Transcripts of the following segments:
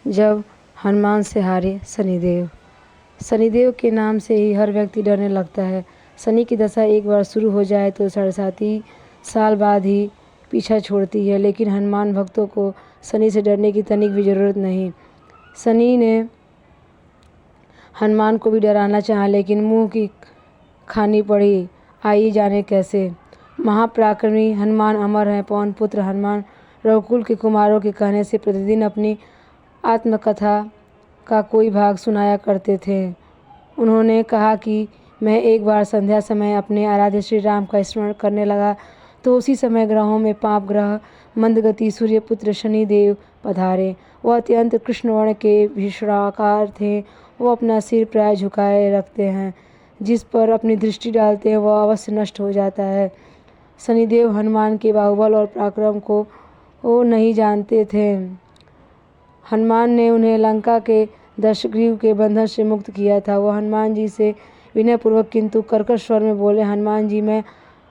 जब हनुमान से हारे शनिदेव। शनिदेव के नाम से ही हर व्यक्ति डरने लगता है। शनि की दशा एक बार शुरू हो जाए तो 7.5 साल बाद ही पीछा छोड़ती है, लेकिन हनुमान भक्तों को शनि से डरने की तनिक भी ज़रूरत नहीं। शनि ने हनुमान को भी डराना चाहा, लेकिन मुंह की खानी पड़ी। आइए जाने कैसे। महापराक्रमी हनुमान अमर हैं। पवन पुत्र हनुमान रघुकुल के कुमारों के कहने से प्रतिदिन अपनी आत्मकथा का कोई भाग सुनाया करते थे। उन्होंने कहा कि मैं एक बार संध्या समय अपने आराध्य श्री राम का स्मरण करने लगा तो उसी समय ग्रहों में पाप ग्रह मंदगति सूर्यपुत्र शनिदेव पधारे। वह अत्यंत कृष्णवर्ण के भीषणाकार थे। वो अपना सिर प्राय झुकाए रखते हैं, जिस पर अपनी दृष्टि डालते हैं वह अवश्य नष्ट हो जाता है। शनिदेव हनुमान के बाहुबल और पराक्रम को वो नहीं जानते थे। हनुमान ने उन्हें लंका के दशग्रीव के बंधन से मुक्त किया था। वह हनुमान जी से विनयपूर्वक किंतु कर्कश स्वर में बोले, हनुमान जी, मैं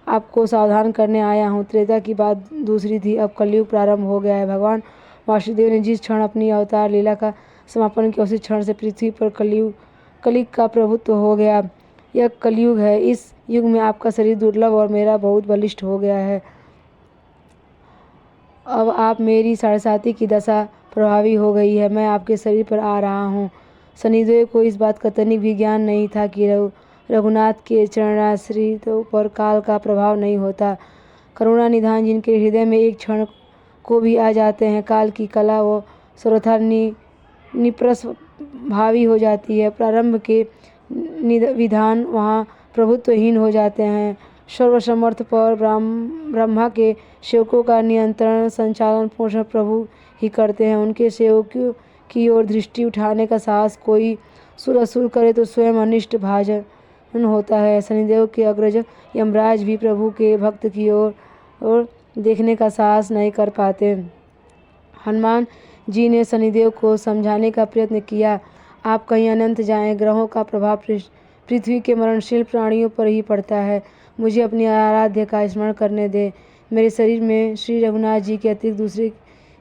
आपको सावधान करने आया हूँ। त्रेता की बात दूसरी थी, अब कलयुग प्रारंभ हो गया है। भगवान वासुदेव ने जिस क्षण अपनी अवतार लीला का समापन किया उसी क्षण से पृथ्वी पर कलिग का प्रभुत्व हो गया। यह कलयुग है। इस युग में आपका शरीर दुर्लभ और मेरा बहुत बलिष्ठ हो गया है। अब आप मेरी 7.5 की दशा प्रभावी हो गई है। मैं आपके शरीर पर आ रहा हूँ। शनिदेव को इस बात का तनिक भी ज्ञान नहीं था कि रघुनाथ के चरणाश्रितों पर काल का प्रभाव नहीं होता। करुणा निधान जिनके हृदय में एक क्षण को भी आ जाते हैं, काल की कला वो सर्वथा निप्रस भावी हो जाती है। प्रारंभ के विधान वहाँ प्रभुत्वहीन हो जाते हैं। सर्वसमर्थ पर ब्रह्मा के सेवकों का नियंत्रण संचालन पोषण प्रभु ही करते हैं। उनके सेवकों की ओर दृष्टि उठाने का साहस कोई सुरसुर करे तो स्वयं अनिष्ट भाजन होता है। शनिदेव के अग्रज यमराज भी प्रभु के भक्त की ओर देखने का साहस नहीं कर पाते। हनुमान जी ने शनिदेव को समझाने का प्रयत्न किया, आप कहीं अनंत जाएं। ग्रहों का प्रभाव पृथ्वी के मरणशील प्राणियों पर ही पड़ता है। मुझे अपनी आराध्य का स्मरण करने दे। मेरे शरीर में श्री रघुनाथ जी के अतिरिक्त दूसरे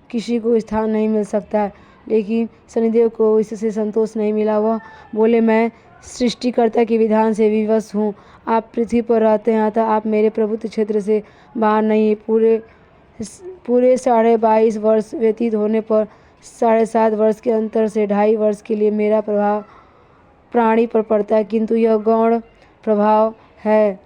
किसी को स्थान नहीं मिल सकता। लेकिन शनिदेव को इससे संतोष नहीं मिला। वह बोले, मैं सृष्टिकर्ता के विधान से विवश हूँ। आप पृथ्वी पर रहते हैं, अतः आप मेरे प्रभुत्व क्षेत्र से बाहर नहीं। पूरे 22.5 वर्ष व्यतीत होने पर 7.5 वर्ष के अंतर से 2.5 वर्ष के लिए मेरा प्रभाव प्राणी पर पड़ता है, किंतु यह गौण प्रभाव है।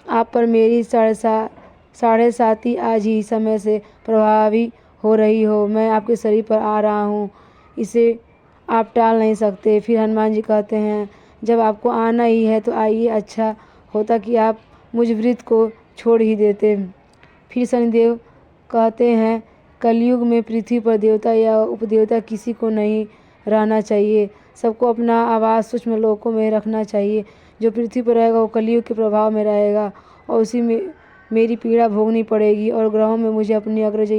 आप पर मेरी 7.5 आज ही समय से प्रभावी हो रही हो। मैं आपके शरीर पर आ रहा हूँ, इसे आप टाल नहीं सकते। फिर हनुमान जी कहते हैं, जब आपको आना ही है तो आइए। अच्छा होता कि आप मुझ वृत्त को छोड़ ही देते। फिर शनिदेव कहते हैं, कलयुग में पृथ्वी पर देवता या उपदेवता किसी को नहीं रहना चाहिए। सबको अपना आवास सूक्ष्म लोकों में रखना चाहिए। जो पृथ्वी पर रहेगा वो कलयुग के प्रभाव में रहेगा और उसी में मेरी पीड़ा भोगनी पड़ेगी। और ग्रहों में मुझे अपनी अग्रज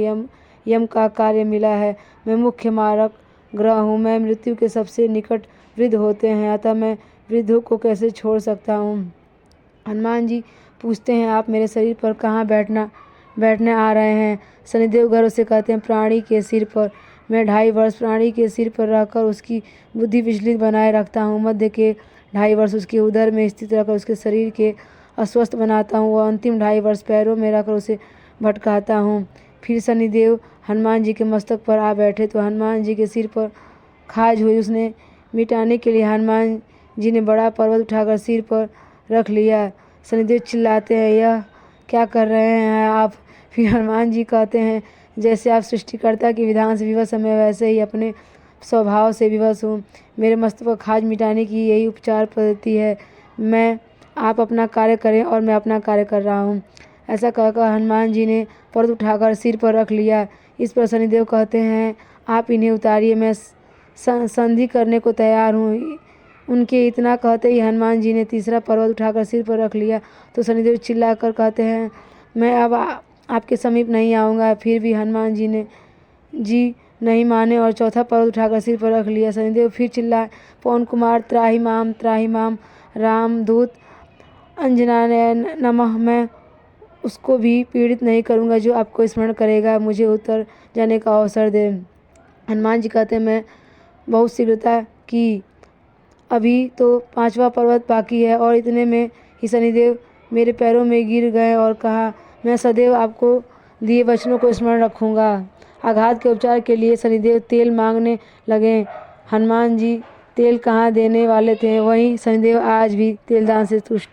यम का कार्य मिला है। मैं मुख्य मारक ग्रह हूँ। मैं मृत्यु के सबसे निकट वृद्ध होते हैं, अतः मैं वृद्धों को कैसे छोड़ सकता हूँ। हनुमान जी पूछते हैं, आप मेरे शरीर पर कहाँ बैठने आ रहे हैं। शनिदेव गर्व से कहते हैं, प्राणी के सिर पर। मैं 2.5 वर्ष प्राणी के सिर पर रहकर उसकी बुद्धि विचलित बनाए रखता हूँ। मध्य के 2.5 वर्ष उसके उदर में स्थित रहकर उसके शरीर के अस्वस्थ बनाता हूँ। वह अंतिम 2.5 वर्ष पैरों में रहकर उसे भटकाता हूँ। फिर शनिदेव हनुमान जी के मस्तक पर आ बैठे तो हनुमान जी के सिर पर खाज हुई। उसने मिटाने के लिए हनुमान जी ने बड़ा पर्वत उठाकर सिर पर रख लिया। शनिदेव चिल्लाते हैं, यह क्या कर रहे हैं आप। फिर हनुमान जी कहते हैं, जैसे आप सृष्टिकर्ता के विधान से विवश हैं, मैं वैसे ही अपने स्वभाव से विवश हूँ। मेरे मस्तक पर खाज मिटाने की यही उपचार पद्धति है। आप अपना कार्य करें और मैं अपना कार्य कर रहा हूँ। ऐसा कहकर हनुमान जी ने पर्वत उठाकर सिर पर रख लिया। इस पर शनिदेव कहते हैं, आप इन्हें उतारिए, मैं संधि करने को तैयार हूँ। उनके इतना कहते ही हनुमान जी ने तीसरा पर्वत उठाकर सिर पर रख लिया तो शनिदेव चिल्लाकर कहते हैं, मैं अब आपके समीप नहीं आऊँगा। फिर भी हनुमान जी नहीं माने और चौथा पर्वत उठाकर सिर पर रख लिया। शनिदेव फिर चिल्लाए, पवन कुमार त्राहि माम रामदूत अंजनाय नमः। मैं उसको भी पीड़ित नहीं करूँगा जो आपको स्मरण करेगा। मुझे उतर जाने का अवसर दे। हनुमान जी कहते हैं, मैं बहुत शीघ्रता की। अभी तो 5वां पर्वत बाकी है। और इतने में ही शनिदेव मेरे पैरों में गिर गए और कहा, मैं सदैव आपको दिए वचनों को स्मरण रखूँगा। आघात के उपचार के लिए शनिदेव तेल मांगने लगे। हनुमान जी तेल कहाँ देने वाले थे, वहीं शनिदेव आज भी तेलदान से तुष्ट